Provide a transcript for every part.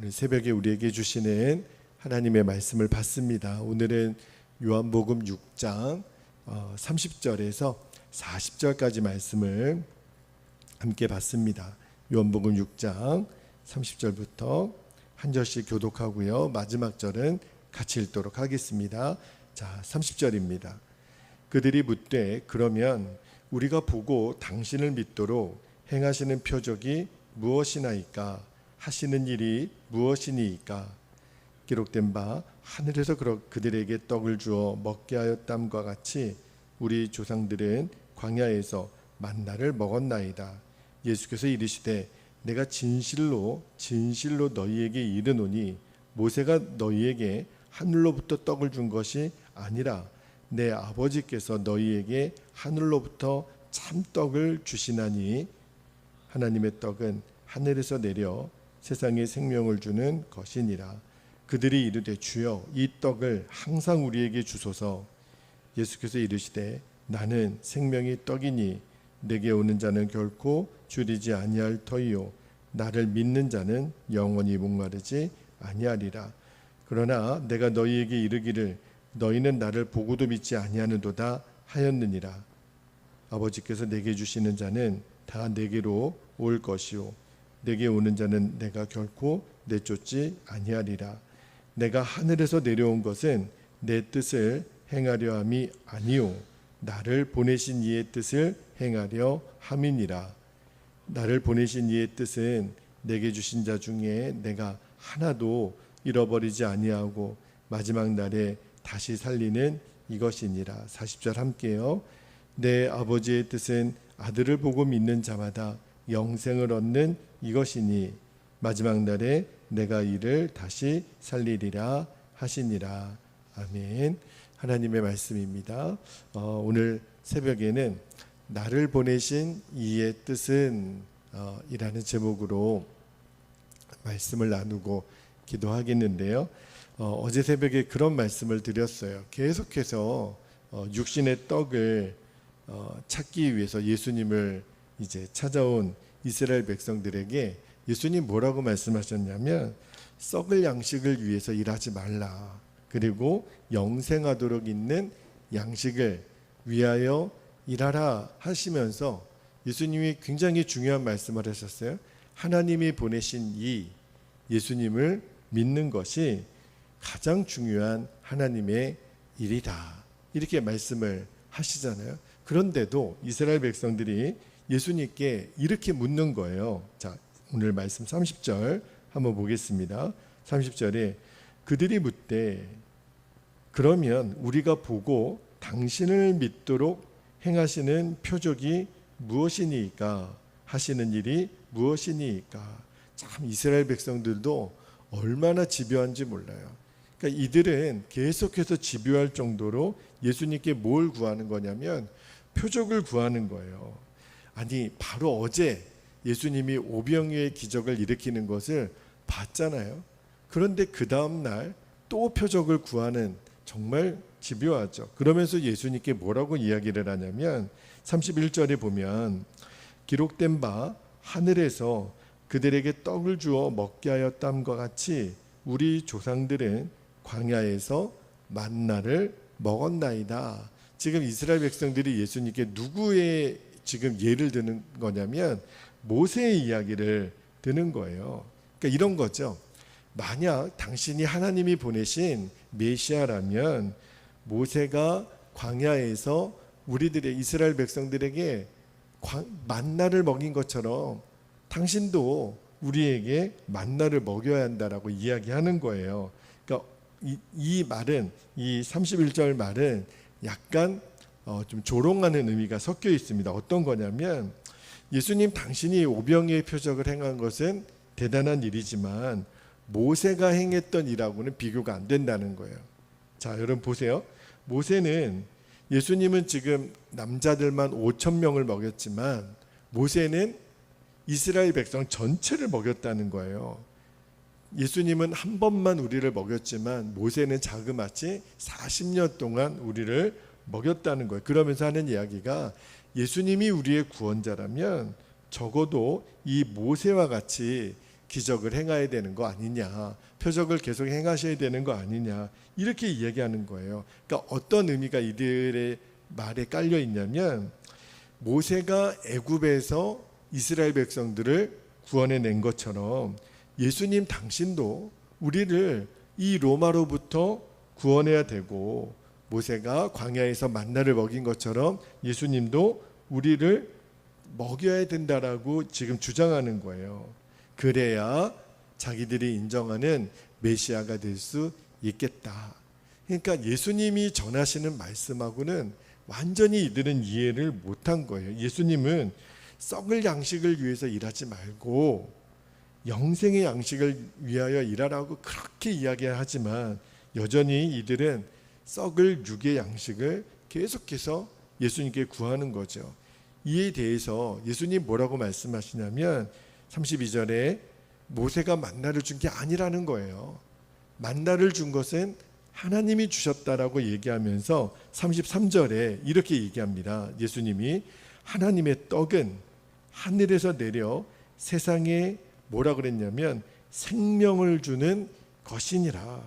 오늘 새벽에 우리에게 주시는 하나님의 말씀을 받습니다. 오늘은 요한복음 6장 30절에서 40절까지 말씀을 함께 받습니다. 요한복음 6장 30절부터 한 절씩 교독하고요. 마지막 절은 같이 읽도록 하겠습니다. 자, 30절입니다. 그들이 묻되 그러면 우리가 보고 당신을 믿도록 행하시는 표적이 무엇이나이까? 하시는 일이 무엇이니이까? 기록된 바 하늘에서 그들에게 떡을 주어 먹게 하였담과 같이 우리 조상들은 광야에서 만나를 먹었나이다. 예수께서 이르시되 내가 진실로 너희에게 이르노니 모세가 너희에게 하늘로부터 떡을 준 것이 아니라 내 아버지께서 너희에게 하늘로부터 참떡을 주시나니 하나님의 떡은 하늘에서 내려 세상에 생명을 주는 것이니라. 그들이 이르되 주여 이 떡을 항상 우리에게 주소서. 예수께서 이르시되 나는 생명의 떡이니 내게 오는 자는 결코 줄이지 아니할 터이요 나를 믿는 자는 영원히 목마르지 아니하리라. 그러나 내가 너희에게 이르기를 너희는 나를 보고도 믿지 아니하는도다 하였느니라. 아버지께서 내게 주시는 자는 다 내게로 올 것이요 내게 오는 자는 내가 결코 내쫓지 아니하리라. 내가 하늘에서 내려온 것은 내 뜻을 행하려 함이 아니요 나를 보내신 이의 뜻을 행하려 함이니라. 나를 보내신 이의 뜻은 내게 주신 자 중에 내가 하나도 잃어버리지 아니하고 마지막 날에 다시 살리는 이것이니라. 40절 함께요. 내 아버지의 뜻은 아들을 보고 믿는 자마다 영생을 얻는 이것이니 마지막 날에 내가 이를 다시 살리리라 하시니라. 아멘. 하나님의 말씀입니다. 오늘 새벽에는 나를 보내신 이의 뜻은 이라는 제목으로 말씀을 나누고 기도하겠는데요. 어제 새벽에 그런 말씀을 드렸어요. 계속해서 육신의 떡을 찾기 위해서 예수님을 이제 찾아온 이스라엘 백성들에게 예수님 뭐라고 말씀하셨냐면 썩을 양식을 위해서 일하지 말라. 그리고 영생하도록 있는 양식을 위하여 일하라 하시면서 예수님이 굉장히 중요한 말씀을 하셨어요. 하나님이 보내신 이 예수님을 믿는 것이 가장 중요한 하나님의 일이다. 이렇게 말씀을 하시잖아요. 그런데도 이스라엘 백성들이 예수님께 이렇게 묻는 거예요. 자, 오늘 말씀 30절 한번 보겠습니다. 30절에 그들이 묻되 그러면 우리가 보고 당신을 믿도록 행하시는 표적이 무엇이니까? 하시는 일이 무엇이니까? 참 이스라엘 백성들도 얼마나 집요한지 몰라요. 그러니까 이들은 계속해서 집요할 정도로 예수님께 뭘 구하는 거냐면 표적을 구하는 거예요. 아니 바로 어제 예수님이 오병이어의 기적을 일으키는 것을 봤잖아요. 그런데 그 다음 날 또 표적을 구하는 정말 집요하죠. 그러면서 예수님께 뭐라고 이야기를 하냐면 31절에 보면 기록된 바 하늘에서 그들에게 떡을 주어 먹게 하였담과 같이 우리 조상들은 광야에서 만나를 먹었나이다. 지금 이스라엘 백성들이 예수님께 누구의 지금 예를 드는 거냐면 모세의 이야기를 드는 거예요. 그러니까 이런 거죠. 만약 당신이 하나님이 보내신 메시아라면 모세가 광야에서 우리들의 이스라엘 백성들에게 만나를 먹인 것처럼 당신도 우리에게 만나를 먹여야 한다라고 이야기하는 거예요. 그러니까 이 말은 이 31절 말은 약간 좀 조롱하는 의미가 섞여 있습니다. 어떤 거냐면 예수님 당신이 오병이의 표적을 행한 것은 대단한 일이지만 모세가 행했던 일하고는 비교가 안 된다는 거예요. 자, 여러분 보세요. 모세는 예수님은 지금 남자들만 5,000명을 먹였지만 모세는 이스라엘 백성 전체를 먹였다는 거예요. 예수님은 한 번만 우리를 먹였지만 모세는 자그마치 40년 동안 우리를 먹였다는 거예요. 그러면서 하는 이야기가 예수님이 우리의 구원자라면 적어도 이 모세와 같이 기적을 행해야 되는 거 아니냐, 표적을 계속 행하셔야 되는 거 아니냐, 이렇게 이야기하는 거예요. 그러니까 어떤 의미가 이들의 말에 깔려 있냐면, 모세가 애굽에서 이스라엘 백성들을 구원해낸 것처럼 예수님 당신도 우리를 이 로마로부터 구원해야 되고, 모세가 광야에서 만나를 먹인 것처럼 예수님도 우리를 먹여야 된다라고 지금 주장하는 거예요. 그래야 자기들이 인정하는 메시아가 될 수 있겠다. 그러니까 예수님이 전하시는 말씀하고는 완전히 이들은 이해를 못한 거예요. 예수님은 썩을 양식을 위해서 일하지 말고 영생의 양식을 위하여 일하라고 그렇게 이야기하지만, 여전히 이들은 썩을 육의 양식을 계속해서 예수님께 구하는 거죠. 이에 대해서 예수님 뭐라고 말씀하시냐면 32절에 모세가 만나를 준 게 아니라는 거예요. 만나를 준 것은 하나님이 주셨다라고 얘기하면서 33절에 이렇게 얘기합니다. 예수님이 하나님의 떡은 하늘에서 내려 세상에 뭐라 그랬냐면 생명을 주는 것이니라.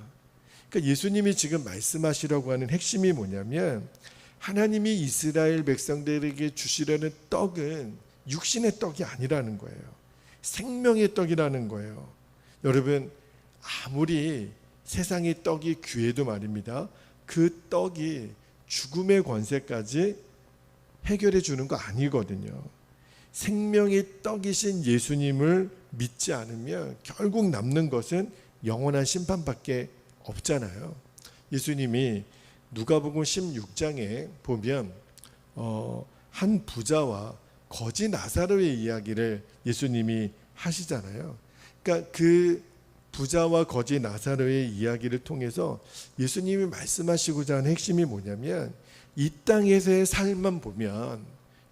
그러니까 예수님이 지금 말씀하시려고 하는 핵심이 뭐냐면, 하나님이 이스라엘 백성들에게 주시려는 떡은 육신의 떡이 아니라는 거예요. 생명의 떡이라는 거예요. 여러분, 아무리 세상의 떡이 귀해도 말입니다, 그 떡이 죽음의 권세까지 해결해 주는 거 아니거든요. 생명의 떡이신 예수님을 믿지 않으면 결국 남는 것은 영원한 심판밖에 없잖아요. 예수님이 누가복음 16장에 보면 한 부자와 거지 나사로의 이야기를 예수님이 하시잖아요. 그러니까 그 부자와 거지 나사로의 이야기를 통해서 예수님이 말씀하시고자 하는 핵심이 뭐냐면, 이 땅에서의 삶만 보면,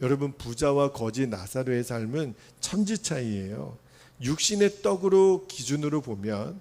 여러분, 부자와 거지 나사로의 삶은 천지 차이예요. 육신의 떡으로 기준으로 보면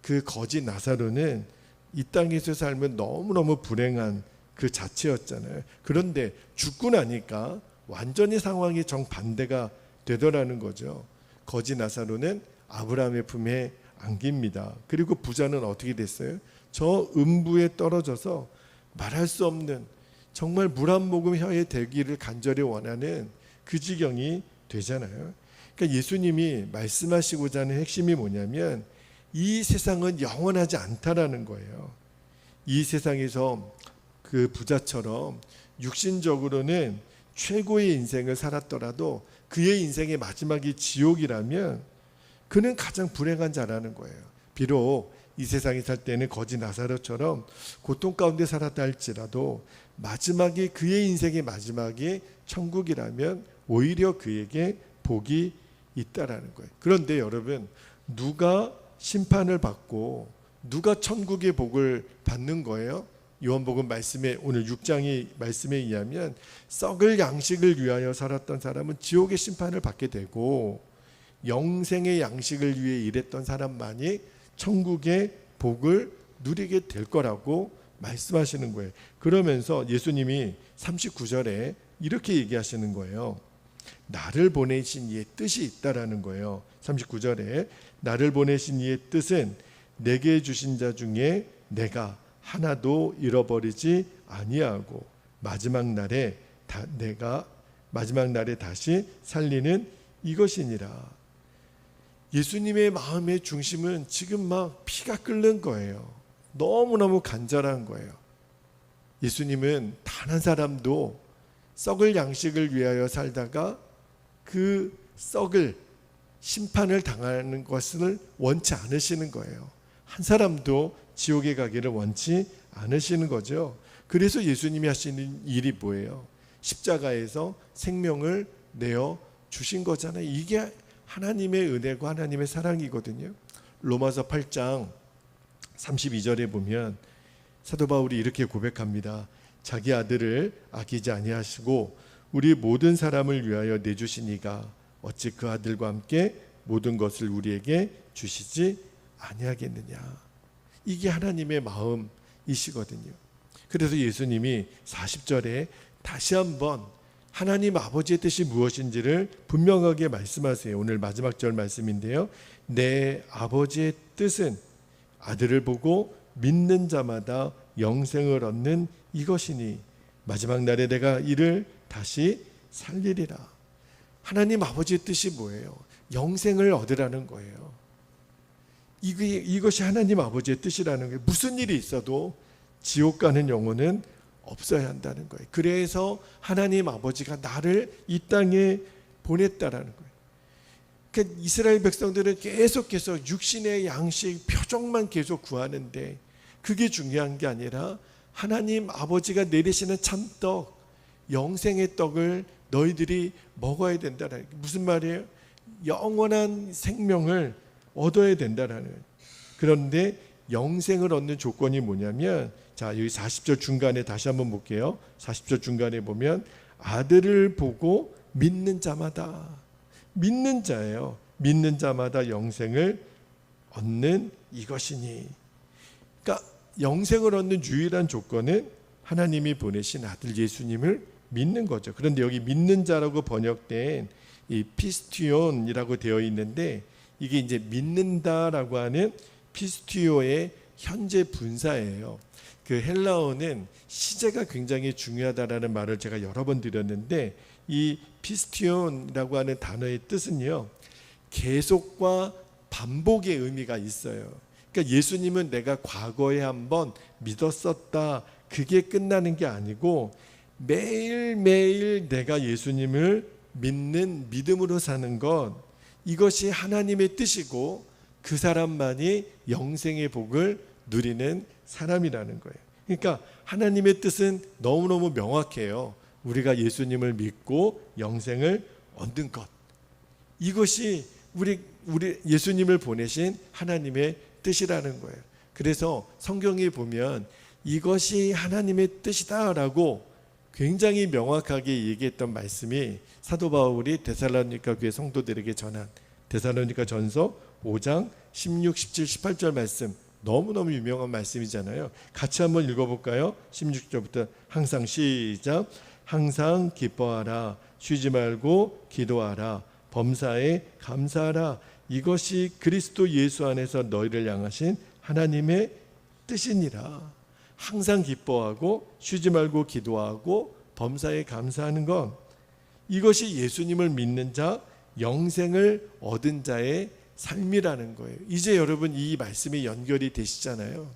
그 거지 나사로는 이 땅에서 삶은 너무너무 불행한 그 자체였잖아요. 그런데 죽고 나니까 완전히 상황이 정반대가 되더라는 거죠. 거지 나사로는 아브라함의 품에 안깁니다. 그리고 부자는 어떻게 됐어요? 저 음부에 떨어져서 말할 수 없는, 정말 물 한 모금 혀에 대기를 간절히 원하는 그 지경이 되잖아요. 그러니까 예수님이 말씀하시고자 하는 핵심이 뭐냐면, 이 세상은 영원하지 않다라는 거예요. 이 세상에서 그 부자처럼 육신적으로는 최고의 인생을 살았더라도 그의 인생의 마지막이 지옥이라면 그는 가장 불행한 자라는 거예요. 비록 이 세상에 살 때는 거지 나사로처럼 고통 가운데 살았다 할지라도 마지막에 그의 인생의 마지막이 천국이라면 오히려 그에게 복이 있다라는 거예요. 그런데 여러분, 누가 심판을 받고 누가 천국의 복을 받는 거예요? 요한복음 말씀에, 오늘 6장의 말씀에 의하면 썩을 양식을 위하여 살았던 사람은 지옥의 심판을 받게 되고, 영생의 양식을 위해 일했던 사람만이 천국의 복을 누리게 될 거라고 말씀하시는 거예요. 그러면서 예수님이 39절에 이렇게 얘기하시는 거예요. 나를 보내신 이의 뜻이 있다라는 거예요. 39절에 나를 보내신 이의 뜻은 내게 주신 자 중에 내가 하나도 잃어버리지 아니하고 마지막 날에 다시 살리는 이것이니라. 예수님의 마음의 중심은 지금 막 피가 끓는 거예요. 너무너무 간절한 거예요. 예수님은 단 한 사람도 썩을 양식을 위하여 살다가 그 썩을 심판을 당하는 것을 원치 않으시는 거예요. 한 사람도 지옥에 가기를 원치 않으시는 거죠. 그래서 예수님이 하시는 일이 뭐예요? 십자가에서 생명을 내어 주신 거잖아요. 이게 하나님의 은혜고 하나님의 사랑이거든요. 로마서 8장 32절에 보면 사도 바울이 이렇게 고백합니다. 자기 아들을 아끼지 아니하시고 우리 모든 사람을 위하여 내주시니가 어찌 그 아들과 함께 모든 것을 우리에게 주시지 아니하겠느냐. 이게 하나님의 마음이시거든요. 그래서 예수님이 40절에 다시 한번 하나님 아버지의 뜻이 무엇인지를 분명하게 말씀하세요. 오늘 마지막 절 말씀인데요. 내 아버지의 뜻은 아들을 보고 믿는 자마다 영생을 얻는 이것이니 마지막 날에 내가 이를 다시 살리리라. 하나님 아버지의 뜻이 뭐예요? 영생을 얻으라는 거예요. 이것이 하나님 아버지의 뜻이라는 거예요. 무슨 일이 있어도 지옥 가는 영혼은 없어야 한다는 거예요. 그래서 하나님 아버지가 나를 이 땅에 보냈다라는 거예요. 그러니까 이스라엘 백성들은 계속해서 육신의 양식, 표적만 계속 구하는데 그게 중요한 게 아니라 하나님 아버지가 내리시는 참떡, 영생의 떡을 너희들이 먹어야 된다는 거예요. 무슨 말이에요? 영원한 생명을 얻어야 된다는 거예요. 그런데 영생을 얻는 조건이 뭐냐면, 자, 여기 40절 중간에 다시 한번 볼게요. 40절 중간에 보면 아들을 보고 믿는 자마다, 믿는 자예요. 믿는 자마다 영생을 얻는 이것이니. 그러니까 영생을 얻는 유일한 조건은 하나님이 보내신 아들 예수님을 믿는 거죠. 그런데 여기 믿는 자라고 번역된 이 피스티온이라고 되어 있는데, 이게 이제 믿는다라고 하는 피스티오의 현재 분사예요. 그 헬라어는 시제가 굉장히 중요하다라는 말을 제가 여러 번 드렸는데, 이 피스티온이라고 하는 단어의 뜻은요, 계속과 반복의 의미가 있어요. 그러니까 예수님은 내가 과거에 한번 믿었었다, 그게 끝나는 게 아니고 매일매일 내가 예수님을 믿는 믿음으로 사는 것, 이것이 하나님의 뜻이고 그 사람만이 영생의 복을 누리는 사람이라는 거예요. 그러니까 하나님의 뜻은 너무너무 명확해요. 우리가 예수님을 믿고 영생을 얻는 것, 이것이 우리 예수님을 보내신 하나님의 뜻이라는 거예요. 그래서 성경에 보면 이것이 하나님의 뜻이다라고 굉장히 명확하게 얘기했던 말씀이 사도 바울이 데살로니가 교회 성도들에게 전한 데살로니가 전서 5장 16, 17, 18절 말씀, 너무너무 유명한 말씀이잖아요. 같이 한번 읽어볼까요? 16절부터 항상 시작. 항상 기뻐하라, 쉬지 말고 기도하라, 범사에 감사하라. 이것이 그리스도 예수 안에서 너희를 향하신 하나님의 뜻이니라. 항상 기뻐하고 쉬지 말고 기도하고 범사에 감사하는 것, 이것이 예수님을 믿는 자, 영생을 얻은 자의 삶이라는 거예요. 이제 여러분 이 말씀이 연결이 되시잖아요.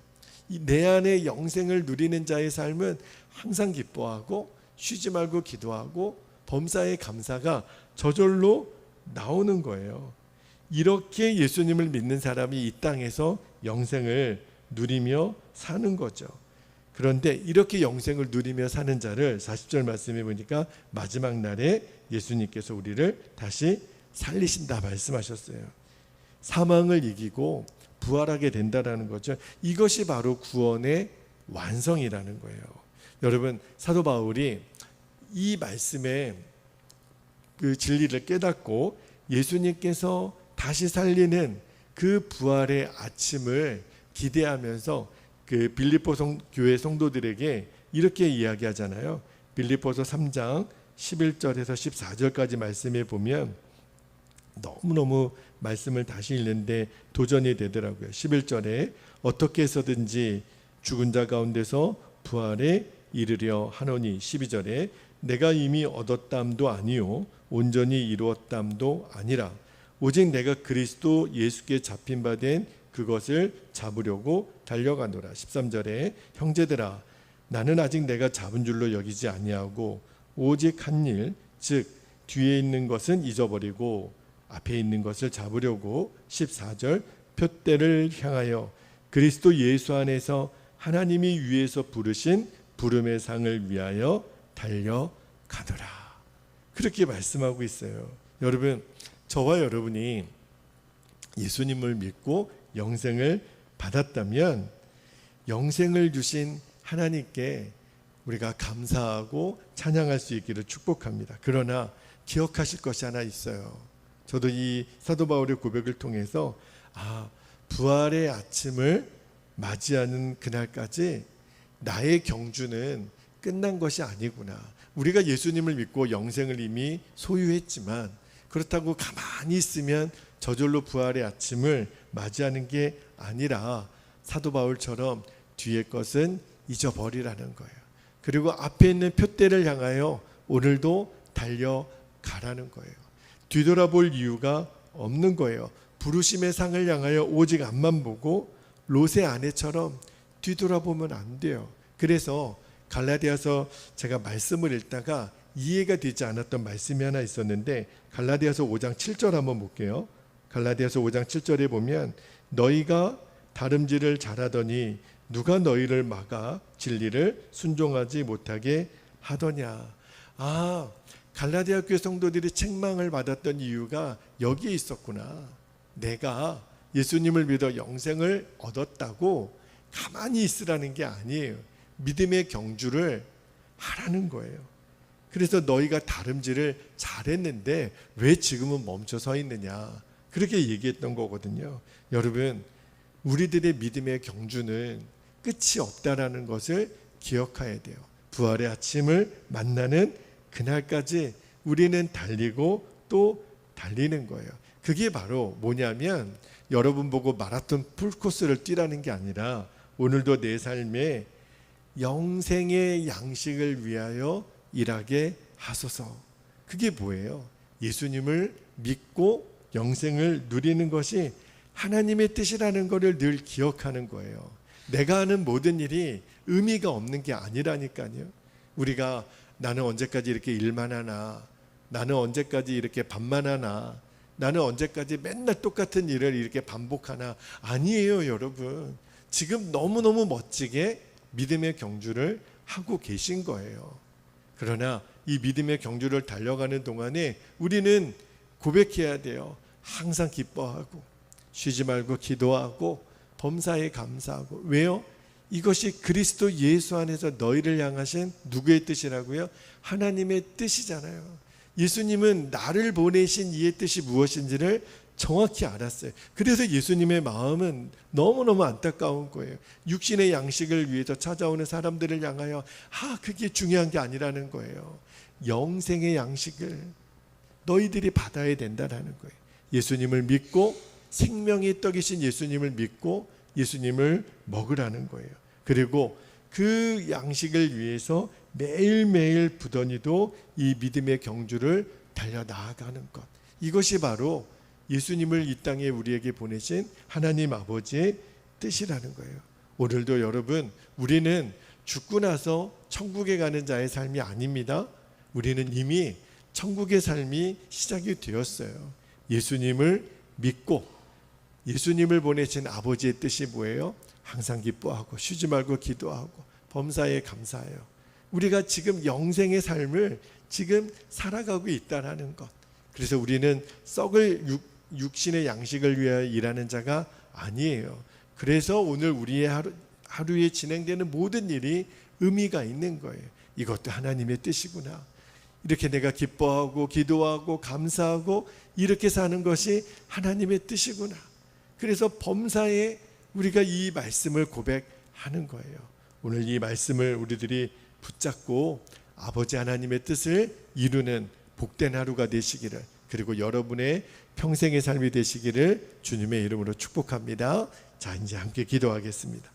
내 안에 영생을 누리는 자의 삶은 항상 기뻐하고 쉬지 말고 기도하고 범사에 감사가 저절로 나오는 거예요. 이렇게 예수님을 믿는 사람이 이 땅에서 영생을 누리며 사는 거죠. 그런데 이렇게 영생을 누리며 사는 자를 40절 말씀해 보니까 마지막 날에 예수님께서 우리를 다시 살리신다 말씀하셨어요. 사망을 이기고 부활하게 된다라는 거죠. 이것이 바로 구원의 완성이라는 거예요. 여러분, 사도 바울이 이 말씀에 그 진리를 깨닫고 예수님께서 다시 살리는 그 부활의 아침을 기대하면서 그 빌립보 교회 성도들에게 이렇게 이야기하잖아요. 빌립보서 3장 11절에서 14절까지 말씀해 보면 너무너무 말씀을 다시 읽는데 도전이 되더라고요. 11절에 어떻게 해서든지 죽은 자 가운데서 부활에 이르려 하노니, 12절에 내가 이미 얻었담도 아니요 온전히 이루었담도 아니라 오직 내가 그리스도 예수께 잡힌 바 된 그것을 잡으려고 달려가노라. 13절에 형제들아 나는 아직 내가 잡은 줄로 여기지 아니하고 오직 한 일, 즉 뒤에 있는 것은 잊어버리고 앞에 있는 것을 잡으려고 14절 표대를 향하여 그리스도 예수 안에서 하나님이 위에서 부르신 부름의 상을 위하여 달려가노라. 그렇게 말씀하고 있어요. 여러분, 저와 여러분이 예수님을 믿고 영생을 받았다면 영생을 주신 하나님께 우리가 감사하고 찬양할 수 있기를 축복합니다. 그러나 기억하실 것이 하나 있어요. 저도 이 사도 바울의 고백을 통해서 부활의 아침을 맞이하는 그날까지 나의 경주는 끝난 것이 아니구나. 우리가 예수님을 믿고 영생을 이미 소유했지만 그렇다고 가만히 있으면 저절로 부활의 아침을 맞이하는 게 아니라 사도 바울처럼 뒤의 것은 잊어버리라는 거예요. 그리고 앞에 있는 표대를 향하여 오늘도 달려가라는 거예요. 뒤돌아볼 이유가 없는 거예요. 부르심의 상을 향하여 오직 앞만 보고 롯의 아내처럼 뒤돌아보면 안 돼요. 그래서 갈라디아서 제가 말씀을 읽다가 이해가 되지 않았던 말씀이 하나 있었는데 갈라디아서 5장 7절 한번 볼게요. 갈라디아서 5장 7절에 보면 너희가 다름질을 잘하더니 누가 너희를 막아 진리를 순종하지 못하게 하더냐. 갈라디아 교회 성도들이 책망을 받았던 이유가 여기에 있었구나. 내가 예수님을 믿어 영생을 얻었다고 가만히 있으라는 게 아니에요. 믿음의 경주를 하라는 거예요. 그래서 너희가 다름질을 잘했는데 왜 지금은 멈춰 서 있느냐, 그렇게 얘기했던 거거든요. 여러분, 우리들의 믿음의 경주는 끝이 없다라는 것을 기억해야 돼요. 부활의 아침을 만나는 그날까지 우리는 달리고 또 달리는 거예요. 그게 바로 뭐냐면 여러분 보고 마라톤 풀코스를 뛰라는 게 아니라 오늘도 내 삶에 영생의 양식을 위하여 일하게 하소서. 그게 뭐예요? 예수님을 믿고 영생을 누리는 것이 하나님의 뜻이라는 것을 늘 기억하는 거예요. 내가 하는 모든 일이 의미가 없는 게 아니라니까요. 우리가 나는 언제까지 이렇게 일만 하나, 나는 언제까지 이렇게 밥만 하나, 나는 언제까지 맨날 똑같은 일을 이렇게 반복하나. 아니에요, 여러분. 지금 너무너무 멋지게 믿음의 경주를 하고 계신 거예요. 그러나 이 믿음의 경주를 달려가는 동안에 우리는 고백해야 돼요. 항상 기뻐하고 쉬지 말고 기도하고 범사에 감사하고. 왜요? 이것이 그리스도 예수 안에서 너희를 향하신 누구의 뜻이라고요? 하나님의 뜻이잖아요. 예수님은 나를 보내신 이의 뜻이 무엇인지를 정확히 알았어요. 그래서 예수님의 마음은 너무너무 안타까운 거예요. 육신의 양식을 위해서 찾아오는 사람들을 향하여 그게 중요한 게 아니라는 거예요. 영생의 양식을 너희들이 받아야 된다는 거예요. 예수님을 믿고 생명의 떡이신 예수님을 믿고 예수님을 먹으라는 거예요. 그리고 그 양식을 위해서 매일매일 부더니도 이 믿음의 경주를 달려나가는 것, 이것이 바로 예수님을 이 땅에 우리에게 보내신 하나님 아버지의 뜻이라는 거예요. 오늘도 여러분, 우리는 죽고 나서 천국에 가는 자의 삶이 아닙니다. 우리는 이미 천국의 삶이 시작이 되었어요. 예수님을 믿고 예수님을 보내신 아버지의 뜻이 뭐예요? 항상 기뻐하고 쉬지 말고 기도하고 범사에 감사해요. 우리가 지금 영생의 삶을 지금 살아가고 있다는 것. 그래서 우리는 썩을 육신의 양식을 위하여 일하는 자가 아니에요. 그래서 오늘 우리의 하루에 진행되는 모든 일이 의미가 있는 거예요. 이것도 하나님의 뜻이구나. 이렇게 내가 기뻐하고 기도하고 감사하고 이렇게 사는 것이 하나님의 뜻이구나. 그래서 범사에 우리가 이 말씀을 고백하는 거예요. 오늘 이 말씀을 우리들이 붙잡고 아버지 하나님의 뜻을 이루는 복된 하루가 되시기를, 그리고 여러분의 평생의 삶이 되시기를 주님의 이름으로 축복합니다. 자, 이제 함께 기도하겠습니다.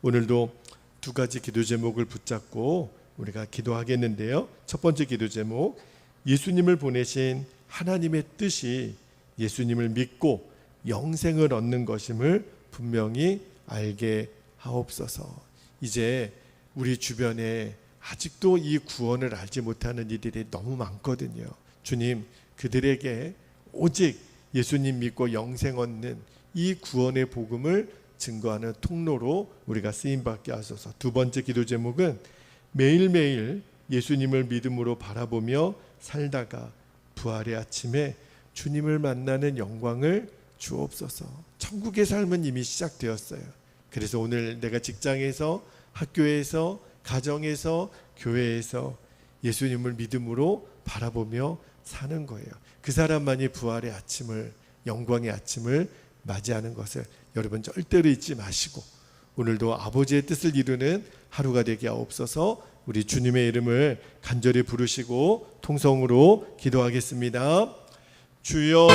오늘도 두 가지 기도 제목을 붙잡고 우리가 기도하겠는데요. 첫 번째 기도 제목, 예수님을 보내신 하나님의 뜻이 예수님을 믿고 영생을 얻는 것임을 분명히 알게 하옵소서. 이제 우리 주변에 아직도 이 구원을 알지 못하는 이들이 너무 많거든요. 주님, 그들에게 오직 예수님 믿고 영생 얻는 이 구원의 복음을 증거하는 통로로 우리가 쓰임받게 하소서. 두 번째 기도 제목은 매일매일 예수님을 믿음으로 바라보며 살다가 부활의 아침에 주님을 만나는 영광을 주옵소서. 천국의 삶은 이미 시작되었어요. 그래서 오늘 내가 직장에서, 학교에서, 가정에서, 교회에서 예수님을 믿음으로 바라보며 사는 거예요. 그 사람만이 부활의 아침을, 영광의 아침을 맞이하는 것을 여러분 절대로 잊지 마시고 오늘도 아버지의 뜻을 이루는 하루가 되게 하옵소서. 우리 주님의 이름을 간절히 부르시고 통성으로 기도하겠습니다. 주여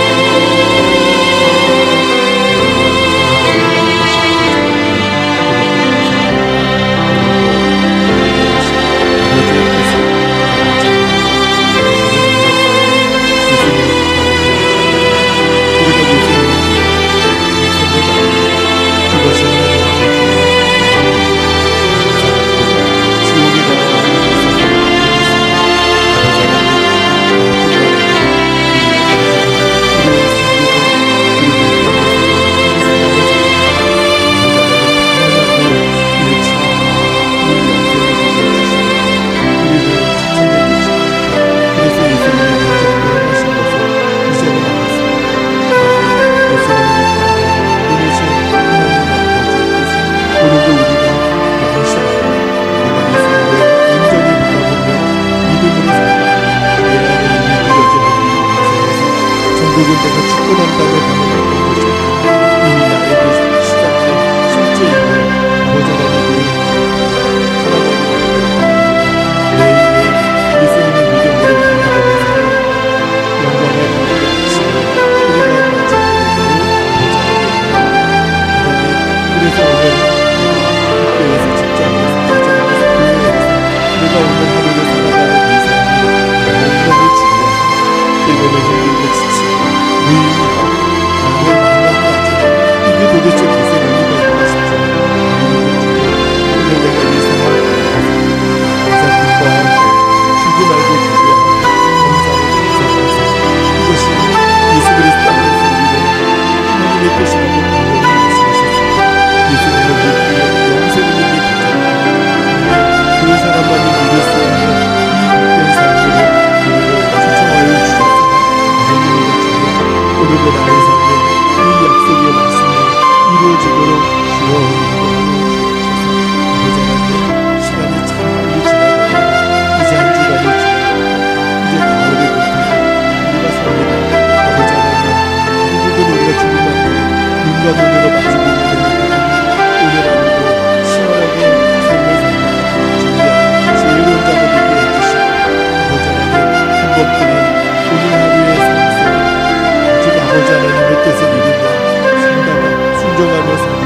순종하며 살면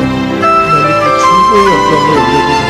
하나님께 최고의 영광을 올려드립니다.